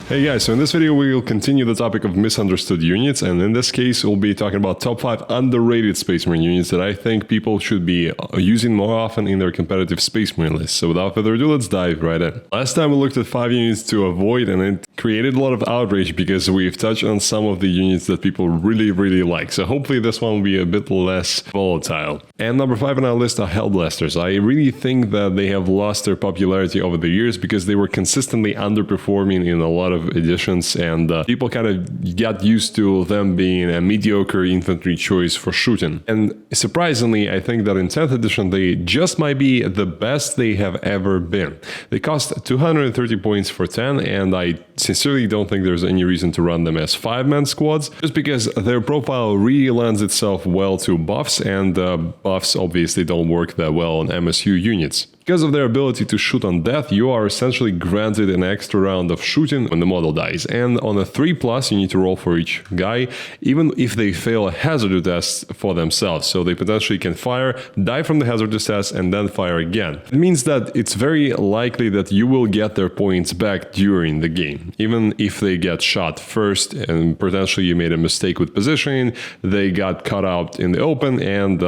Hey guys, so in this video we will continue the topic of misunderstood units, and in this case we'll be talking about top 5 underrated Space Marine units that I think people should be using more often in their competitive Space Marine lists. So without further ado, let's dive right in. Last time we looked at 5 units to avoid, and it created a lot of outrage because we've touched on some of the units that people really like. So hopefully this one will be a bit less volatile. And number 5 on our list are Hellblasters. I really think that they have lost their popularity over the years because they were consistently underperforming in a lot of editions, and people kind of got used to them being a mediocre infantry choice for shooting. And surprisingly, I think that in 10th edition they just might be the best they have ever been. They cost 230 points for 10, and I sincerely don't think there's any reason to run them as 5-man squads, just because their profile really lends itself well to buffs, and buffs obviously don't work that well on MSU units. Because of their ability to shoot on death, you are essentially granted an extra round of shooting when the model dies, and on a 3+, you need to roll for each guy, even if they fail a hazardous test for themselves, so they potentially can fire, die from the hazardous test, and then fire again. It means that it's very likely that you will get their points back during the game, even if they get shot first, and potentially you made a mistake with positioning, they got cut out in the open and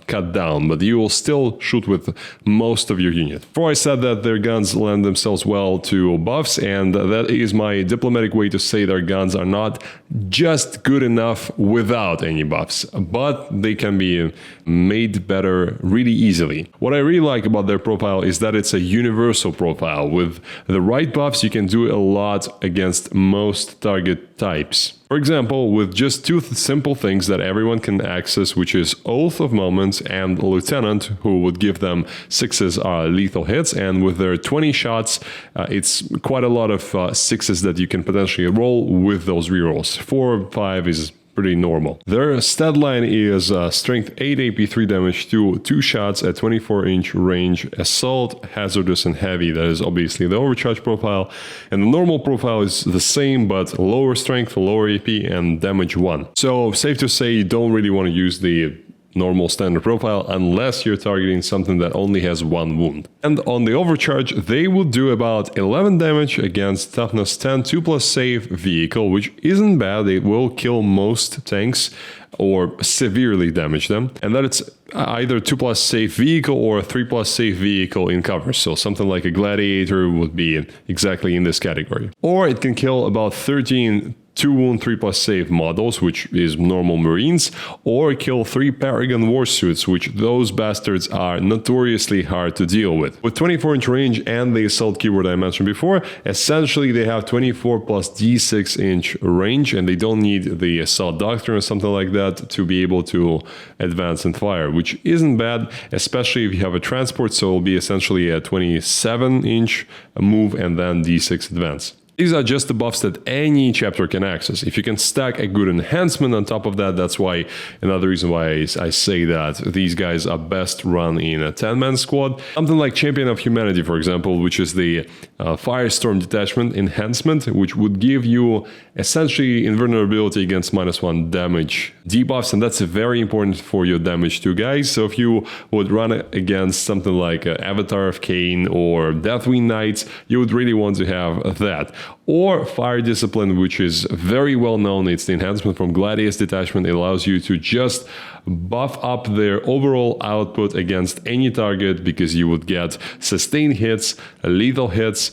cut down, but you will still shoot with most of your unit. Before I said that their guns lend themselves well to buffs, and that is my diplomatic way to say their guns are not just good enough without any buffs, but they can be made better really easily. What I really like about their profile is that it's a universal profile. With the right buffs, you can do a lot against most target types. For example, with just 2 simple things that everyone can access, which is Oath of Moment and Lieutenant, who would give them 6s lethal hits, and with their 20 shots, it's quite a lot of 6s that you can potentially roll with those rerolls. 4 or 5 is pretty normal. Their stat line is strength 8 AP 3 damage to 2 shots at 24-inch range, assault, hazardous, and heavy. That is obviously the overcharge profile, and the normal profile is the same but lower strength, lower AP, and damage 1. So safe to say you don't really want to use the normal standard profile unless you're targeting something that only has 1 wound. And on the overcharge, they will do about 11 damage against toughness 10 2+ save vehicle, which isn't bad. It will kill most tanks or severely damage them, and that it's either 2+ save vehicle or a 3+ save vehicle in cover, so something like a gladiator would be exactly in this category. Or it can kill about 13 2-wound 3+ save models, which is normal Marines, or kill 3 Paragon warsuits, which those bastards are notoriously hard to deal with. With 24-inch range and the assault keyword I mentioned before, essentially they have 24 plus D6-inch range, and they don't need the assault doctrine or something like that to be able to advance and fire, which isn't bad, especially if you have a transport, so it'll be essentially a 27-inch move and then D6 advance. These are just the buffs that any chapter can access. If you can stack a good enhancement on top of that, that's why another reason why I say that these guys are best run in a 10-man squad. Something like Champion of Humanity, for example, which is the Firestorm Detachment enhancement, which would give you essentially invulnerability against -1 damage debuffs, and that's very important for your damage 2 guys. So if you would run it against something like Avatar of Cain or Deathwing Knights, you would really want to have that. Or Fire Discipline, which is very well known. It's the enhancement from Gladius Detachment. It allows you to just buff up their overall output against any target, because you would get sustained hits, lethal hits,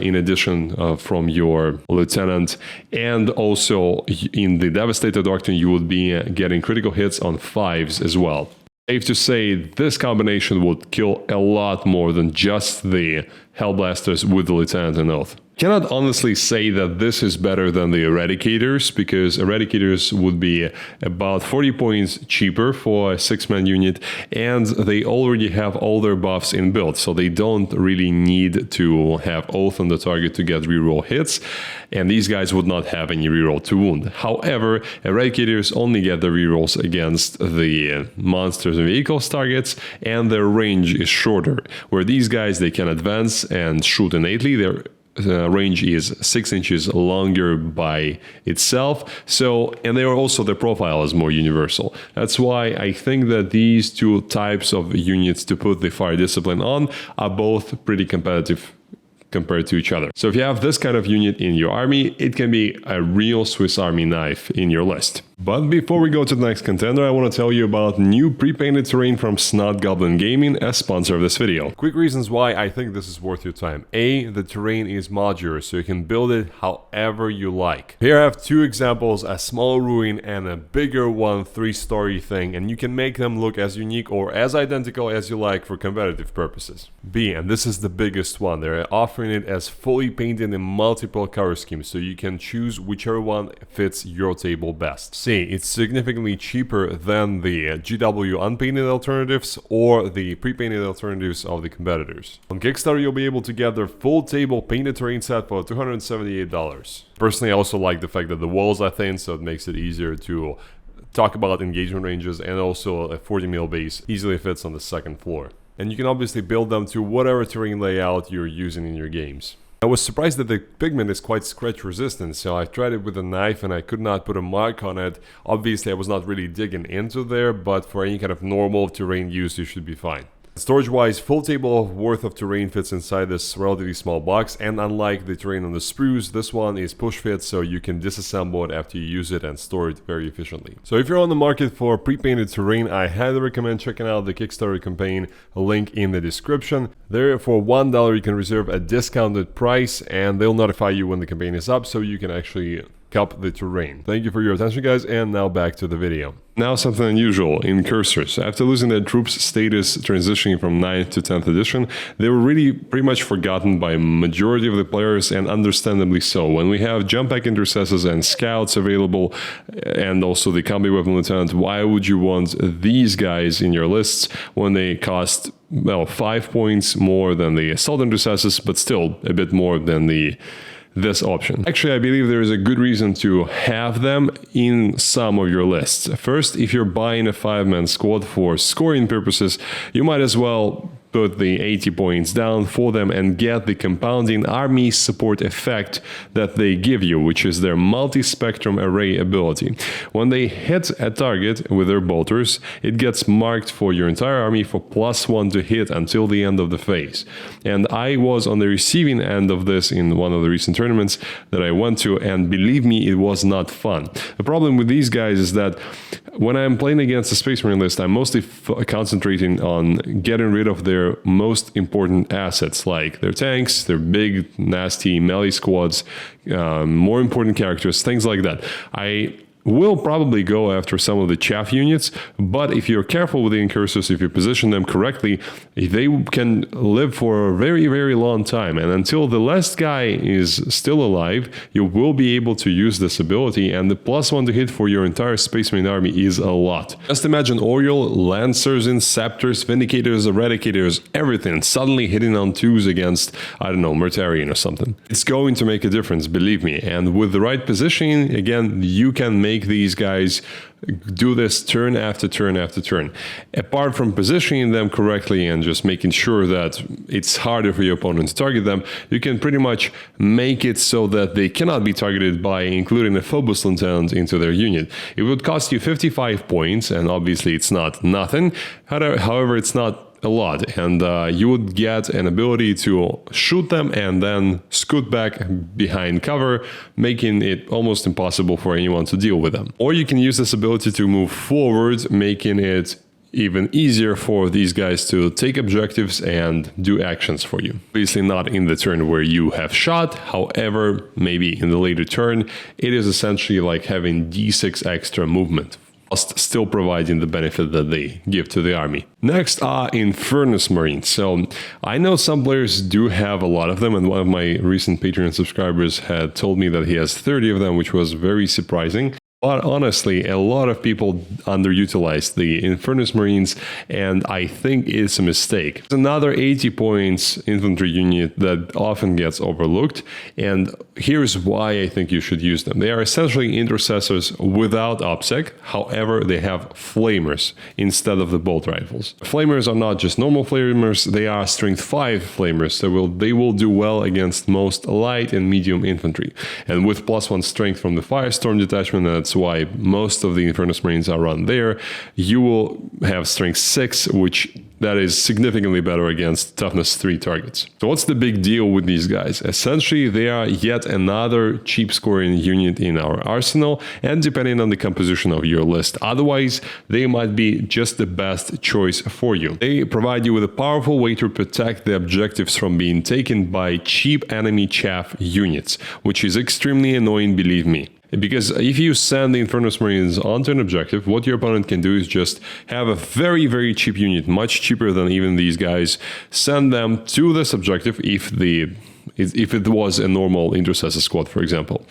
in addition from your lieutenant, and also in the Devastator Doctrine you would be getting critical hits on 5s as well. Safe to say this combination would kill a lot more than just the Hellblasters with the Lieutenant and Oath. Cannot honestly say that this is better than the Eradicators, because Eradicators would be about 40 points cheaper for a 6-man unit, and they already have all their buffs in build, so they don't really need to have Oath on the target to get reroll hits, and these guys would not have any reroll to wound. However, Eradicators only get the rerolls against the monsters and vehicles targets, and their range is shorter, where these guys, they can advance and shoot innately. Their range is 6 inches longer by itself, so, and they are also, their profile is more universal. That's why I think that these 2 types of units to put the Fire Discipline on are both pretty competitive compared to each other. So if you have this kind of unit in your army, it can be a real Swiss Army knife in your list. But before we go to the next contender, I want to tell you about new pre-painted terrain from Snot Goblin Gaming, as sponsor of this video. Quick reasons why I think this is worth your time. A, the terrain is modular, so you can build it however you like. Here I have two examples, a small ruin and a bigger one, 3-story thing, and you can make them look as unique or as identical as you like for competitive purposes. B, and this is the biggest one, they're offering it as fully painted in multiple color schemes, so you can choose whichever one fits your table best. C, it's significantly cheaper than the GW unpainted alternatives or the pre-painted alternatives of the competitors. On Kickstarter, you'll be able to get their full table painted terrain set for $278. Personally, I also like the fact that the walls are thin, so it makes it easier to talk about engagement ranges, and also a 40 mil base easily fits on the second floor. And you can obviously build them to whatever terrain layout you're using in your games. I was surprised that the pigment is quite scratch resistant, so I tried it with a knife and I could not put a mark on it. Obviously I was not really digging into there, but for any kind of normal terrain use you should be fine. Storage wise, full table worth of terrain fits inside this relatively small box, and unlike the terrain on the sprues, this one is push fit, so you can disassemble it after you use it and store it very efficiently. So if you're on the market for pre-painted terrain, I highly recommend checking out the Kickstarter campaign, a link in the description. There for $1 you can reserve a discounted price, and they'll notify you when the campaign is up, so you can actually cop the terrain. Thank you for your attention, guys, and now back to the video. Now something unusual, Incursors. After losing their troops status transitioning from 9th to 10th edition, they were really pretty much forgotten by majority of the players, and understandably so. When we have jump pack intercessors and scouts available, and also the combi weapon lieutenant, why would you want these guys in your lists when they cost, well, 5 points more than the assault intercessors, but still a bit more than this option? Actually, I believe there is a good reason to have them in some of your lists. First, if you're buying a 5-man squad for scoring purposes, you might as well put the 80 points down for them and get the compounding army support effect that they give you, which is their multi-spectrum array ability. When they hit a target with their bolters, it gets marked for your entire army for +1 to hit until the end of the phase. And I was on the receiving end of this in one of the recent tournaments that I went to, and believe me, it was not fun. The problem with these guys is that when I'm playing against a Space Marine list, I'm mostly concentrating on getting rid of their most important assets, like their tanks, their big, nasty melee squads, more important characters, things like that. I will probably go after some of the chaff units, but if you're careful with the Incursors, if you position them correctly, they can live for a very, very long time. And until the last guy is still alive, you will be able to use this ability, and the +1 to hit for your entire Space Marine army is a lot. Just imagine Oriole, Lancers, Inceptors, Vindicators, Eradicators, everything suddenly hitting on 2s against, I don't know, Mortarion or something. It's going to make a difference, believe me, and with the right positioning, again, you can make these guys do this turn after turn after turn. Apart from positioning them correctly and just making sure that it's harder for your opponent to target them, you can pretty much make it so that they cannot be targeted by including a Phobos Lieutenant into their unit. It would cost you 55 points, and obviously it's not nothing. However, it's not a lot, and you would get an ability to shoot them and then scoot back behind cover, making it almost impossible for anyone to deal with them. Or you can use this ability to move forward, making it even easier for these guys to take objectives and do actions for you. Obviously not in the turn where you have shot, however, maybe in the later turn, it is essentially like having D6 extra movement, still providing the benefit that they give to the army. Next are Infernus Marines. So I know some players do have a lot of them, and one of my recent Patreon subscribers had told me that he has 30 of them, which was very surprising. But honestly, a lot of people underutilize the Infernus Marines, and I think it's a mistake. It's another 80 points infantry unit that often gets overlooked, and here's why I think you should use them. They are essentially intercessors without OPSEC, however, they have flamers instead of the bolt rifles. Flamers are not just normal flamers, they are strength 5 flamers, so they will do well against most light and medium infantry. And with +1 strength from the Firestorm detachment and that's why most of the Infernus Marines are run there. You will have strength 6, which that is significantly better against toughness 3 targets. So what's the big deal with these guys? Essentially, they are yet another cheap scoring unit in our arsenal, and depending on the composition of your list, otherwise, they might be just the best choice for you. They provide you with a powerful way to protect the objectives from being taken by cheap enemy chaff units, which is extremely annoying, believe me. Because if you send the Infernus Marines onto an objective, what your opponent can do is just have a very, very cheap unit, much cheaper than even these guys, send them to this objective if it was a normal intercessor squad, for example.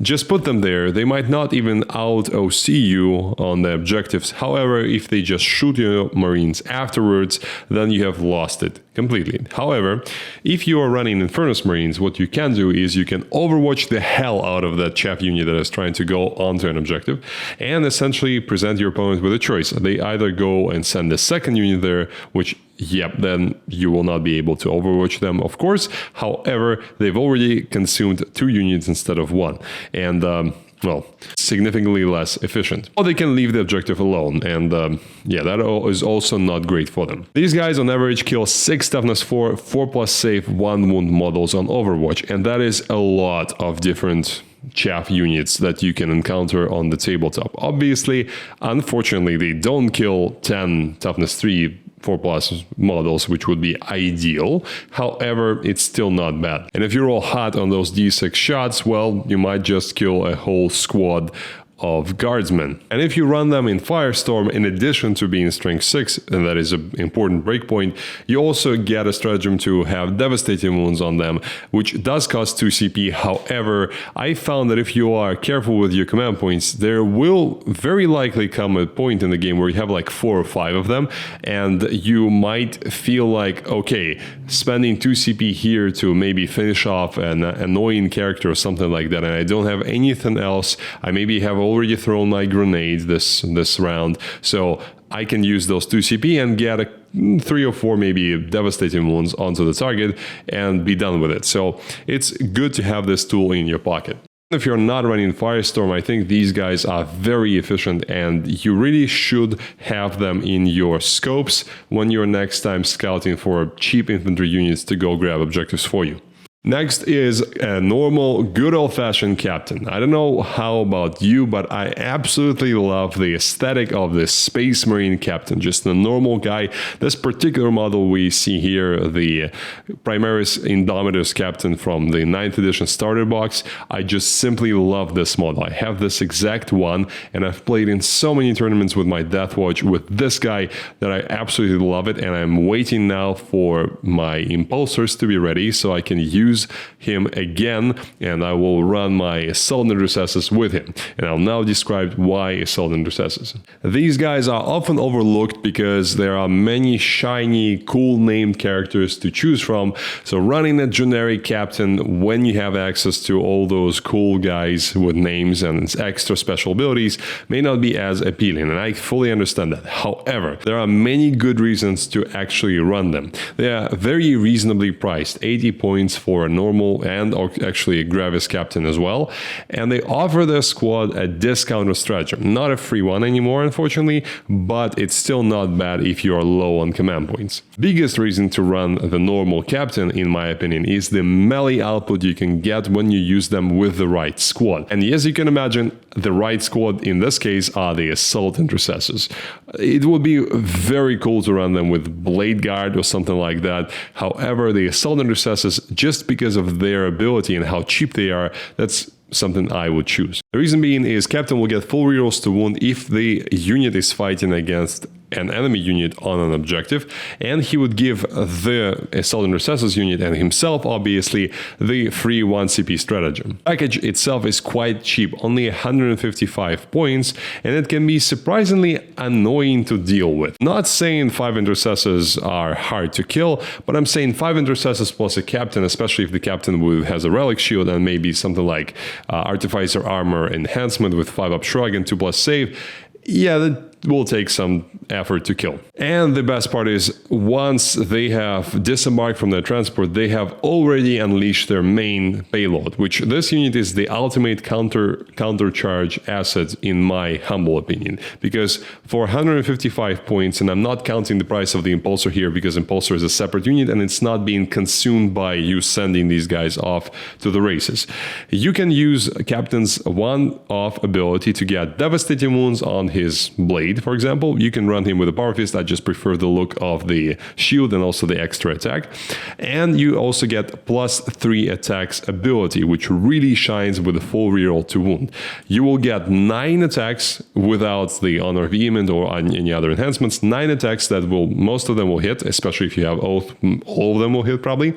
Just put them there. They might not even out-OC you on the objectives. However, if they just shoot your Marines afterwards, then you have lost it completely. However, if you are running Infernus Marines, what you can do is you can overwatch the hell out of that chaff unit that is trying to go onto an objective and essentially present your opponent with a choice. They either go and send the second unit there, which then you will not be able to overwatch them, of course. However, they've already consumed 2 units instead of 1. And, well, significantly less efficient. Or they can leave the objective alone, and that is also not great for them. These guys on average kill 6 toughness 4, 4+ save, 1 wound models on Overwatch, and that is a lot of different chaff units that you can encounter on the tabletop. Obviously, unfortunately, they don't kill 10 toughness 3 4+ models, which would be ideal. However, it's still not bad. And if you roll hot on those D6 shots, well, you might just kill a whole squad of guardsmen. And if you run them in Firestorm, in addition to being strength 6, and that is an important breakpoint, you also get a stratagem to have devastating wounds on them, which does cost 2 CP. However, I found that if you are careful with your command points, there will very likely come a point in the game where you have like 4 or 5 of them, and you might feel like, okay, spending 2 CP here to maybe finish off an annoying character or something like that, and I don't have anything else. I maybe have already thrown my grenades this round, so I can use those 2 CP and get 3 or 4 maybe devastating wounds onto the target and be done with it. So it's good to have this tool in your pocket. If you're not running Firestorm, I think these guys are very efficient, and you really should have them in your scopes when you're next time scouting for cheap infantry units to go grab objectives for you. Next is a normal, good old-fashioned captain. I don't know how about you, but I absolutely love the aesthetic of this Space Marine captain, just a normal guy. This particular model we see here, the Primaris Indomitus captain from the 9th edition starter box, I just simply love this model. I have this exact one, and I've played in so many tournaments with my Deathwatch with this guy that I absolutely love it, and I'm waiting now for my Impulsors to be ready so I can use him again, and I will run my Assault Intercessors with him. And I'll now describe why Assault Intercessors. These guys are often overlooked because there are many shiny, cool named characters to choose from, so running a generic captain when you have access to all those cool guys with names and extra special abilities may not be as appealing, and I fully understand that. However, there are many good reasons to actually run them. They are very reasonably priced, 80 points for a normal and actually a Gravis captain as well, and they offer their squad a discounted stratagem. Not a free one anymore, unfortunately, but it's still not bad if you are low on command points. Biggest reason to run the normal captain, in my opinion, is the melee output you can get when you use them with the right squad. And as you can imagine, the right squad in this case are the Assault Intercessors. It would be very cool to run them with Blade Guard or something like that. However, the Assault Intercessors, just because of their ability and how cheap they are, that's something I would choose. The reason being is Captain will get full rerolls to wound if the unit is fighting against an enemy unit on an objective, and he would give the Assault Intercessors unit and himself, obviously, the free 1 CP stratagem. The package itself is quite cheap, only 155 points, and it can be surprisingly annoying to deal with. Not saying 5 Intercessors are hard to kill, but I'm saying 5 Intercessors plus a Captain, especially if the Captain has a Relic Shield and maybe something like Artificer Armor Enhancement with 5-up Shrug and 2+ Save. Yeah, that will take some effort to kill. And the best part is, once they have disembarked from their transport, they have already unleashed their main payload, which this unit is the ultimate countercharge asset in my humble opinion. Because for 155 points, and I'm not counting the price of the Impulsor here because Impulsor is a separate unit and it's not being consumed by you sending these guys off to the races, you can use Captain's one-off ability to get devastating wounds on his blade, for example. You can run him with a Power Fist. I just prefer the look of the shield and also the extra attack. And you also get +3 attacks ability, which really shines with a full reroll to wound. You will get 9 attacks without the Honor Vehement or any other enhancements. 9 attacks that will, most of them will hit, especially if you have Oath, all of them will hit probably.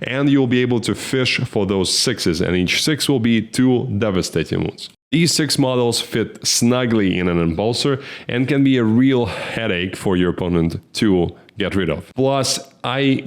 And you'll be able to fish for those 6s, and each 6 will be 2 devastating wounds. These 6 models fit snugly in an Impulsor and can be a real headache for your opponent to get rid of. Plus, I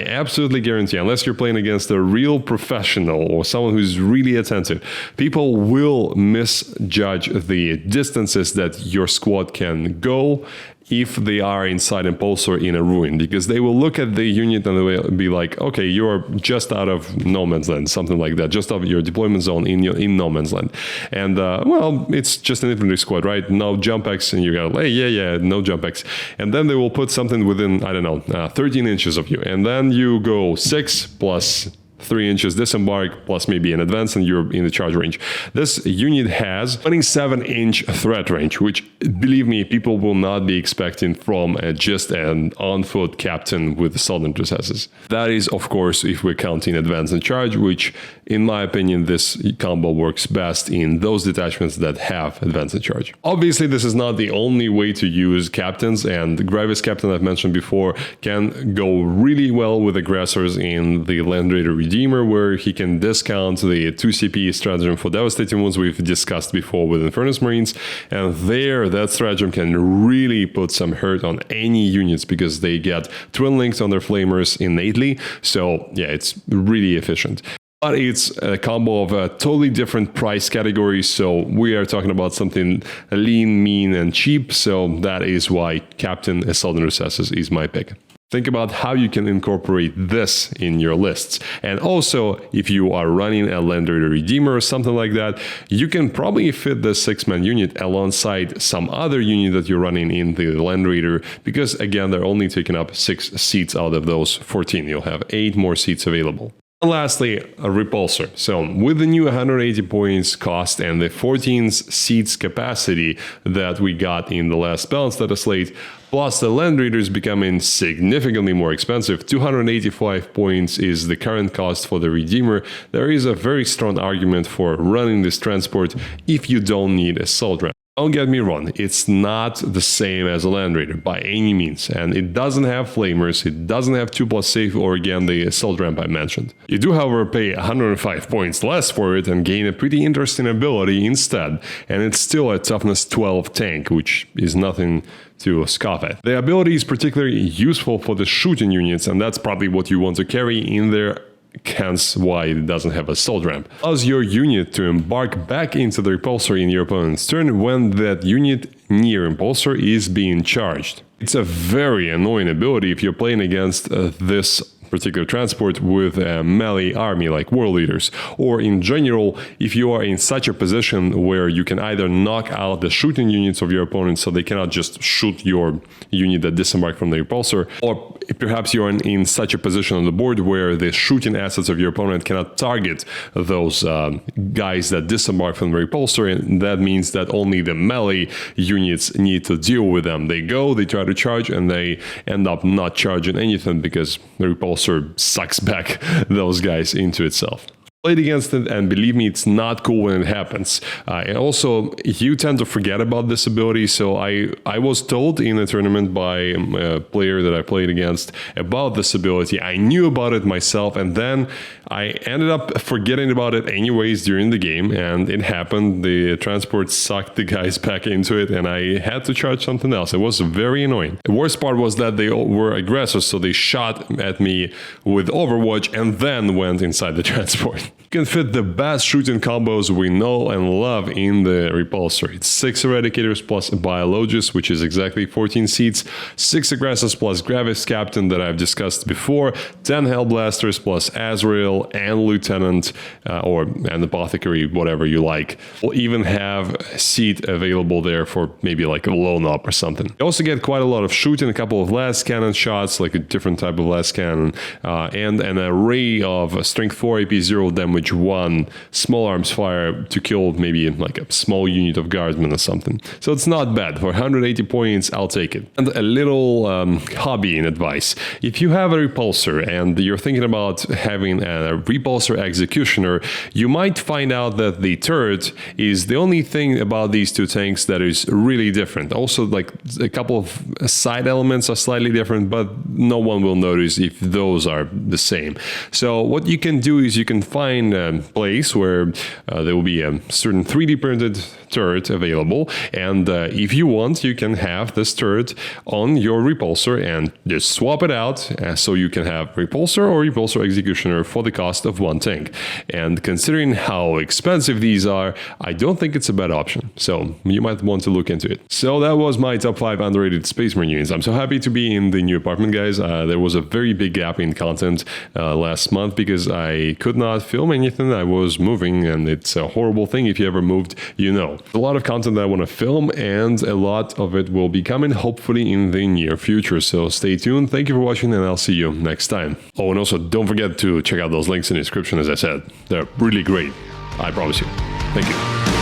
absolutely guarantee, unless you're playing against a real professional or someone who's really attentive, people will misjudge the distances that your squad can go if they are inside Impulsor in a ruin, because they will look at the unit and they will be like, okay, you're just out of no man's land, something like that, just out of your deployment zone in no man's land. And well, it's just an infantry squad, right? No jump X, and you go, hey, yeah, no jump X. And then they will put something within, I don't know, 13 inches of you. And then you go 6 plus 3 inches disembark plus maybe an advance and you're in the charge range. This unit has 27-inch threat range, which, believe me, people will not be expecting from just an on-foot captain with assault intercessors. That is, of course, if we're counting advance and charge, which, in my opinion, this combo works best in those detachments that have advance and charge. Obviously, this is not the only way to use captains, and Primaris Captain, I've mentioned before, can go really well with aggressors in the Land Raider Redeemer, where he can discount the 2 CP stratagem for devastating wounds we've discussed before with Infernus Marines, and there that stratagem can really put some hurt on any units because they get twin links on their flamers innately, so yeah, it's really efficient. But it's a combo of a totally different price category, so we are talking about something lean, mean, and cheap, so that is why Captain Assault Intercessors is my pick. Think about how you can incorporate this in your lists. And also, if you are running a Land Raider Redeemer or something like that, you can probably fit the 6-man unit alongside some other unit that you're running in the Land Raider, because again, they're only taking up 6 seats out of those 14. You'll have 8 more seats available. And lastly, a Repulsor. So with the new 180 points cost and the 14 seats capacity that we got in the last Balance Data slate, plus the Land Raiders becoming significantly more expensive, 285 points is the current cost for the Redeemer, there is a very strong argument for running this transport if you don't need Assault Ramp. Don't get me wrong, it's not the same as a Land Raider by any means, and it doesn't have flamers, it doesn't have 2+ save or again the assault ramp I mentioned. You do however pay 105 points less for it and gain a pretty interesting ability instead, and it's still a toughness 12 tank, which is nothing to scoff at. The ability is particularly useful for the shooting units, and that's probably what you want to carry in there, hence why it doesn't have a assault ramp. Allows your unit to embark back into the Repulsor in your opponent's turn when that unit near Impulsor is being charged. It's a very annoying ability if you're playing against this particular transport with a melee army like War Leaders, or in general if you are in such a position where you can either knock out the shooting units of your opponent so they cannot just shoot your unit that disembarked from the Repulsor, or perhaps you're in such a position on the board where the shooting assets of your opponent cannot target those guys that disembark from the Repulsor, and that means that only the melee units need to deal with them. They go, they try to charge, and they end up not charging anything because the Repulsor sucks back those guys into itself. Played against it, and believe me, it's not cool when it happens. And also, you tend to forget about this ability, so I was told in a tournament by a player that I played against about this ability. I knew about it myself, and then I ended up forgetting about it anyways during the game, and it happened. The transport sucked the guys back into it, and I had to charge something else. It was very annoying. The worst part was that they were aggressors, so they shot at me with Overwatch and then went inside the transport. You can fit the best shooting combos we know and love in the Repulsor. It's 6 Eradicators plus Biologus, which is exactly 14 seats, 6 Aggressors plus Primaris Captain that I've discussed before, 10 Hellblasters plus Azrael and Lieutenant, or an Apothecary, whatever you like. We'll even have a seat available there for maybe like a lone op or something. You also get quite a lot of shooting, a couple of last cannon shots, like a different type of last cannon, and an array of strength 4 AP 0 damage 1 small arms fire to kill maybe like a small unit of guardsmen or something. So it's not bad. For 180 points, I'll take it. And a little hobby advice. If you have a Repulsor and you're thinking about having a Repulsor Executioner, you might find out that the turret is the only thing about these two tanks that is really different. Also, like a couple of side elements are slightly different, but no one will notice if those are the same. So what you can do is you can find a place where there will be a certain 3D printed turret available, and if you want, you can have this turret on your Repulsor and just swap it out so you can have Repulsor or Repulsor Executioner for the cost of one tank. And considering how expensive these are, I don't think it's a bad option, so you might want to look into it. So that was my top 5 underrated Space Marine units. I'm so happy to be in the new apartment, guys. There was a very big gap in content last month because I could not film anything. I was moving, and it's a horrible thing. If you ever moved, you know. A lot of content that I want to film, and a lot of it will be coming hopefully in the near future, so stay tuned. Thank you for watching, and I'll see you next time. Oh, and also don't forget to check out those links in the description. As I said, they're really great, I promise you. Thank you.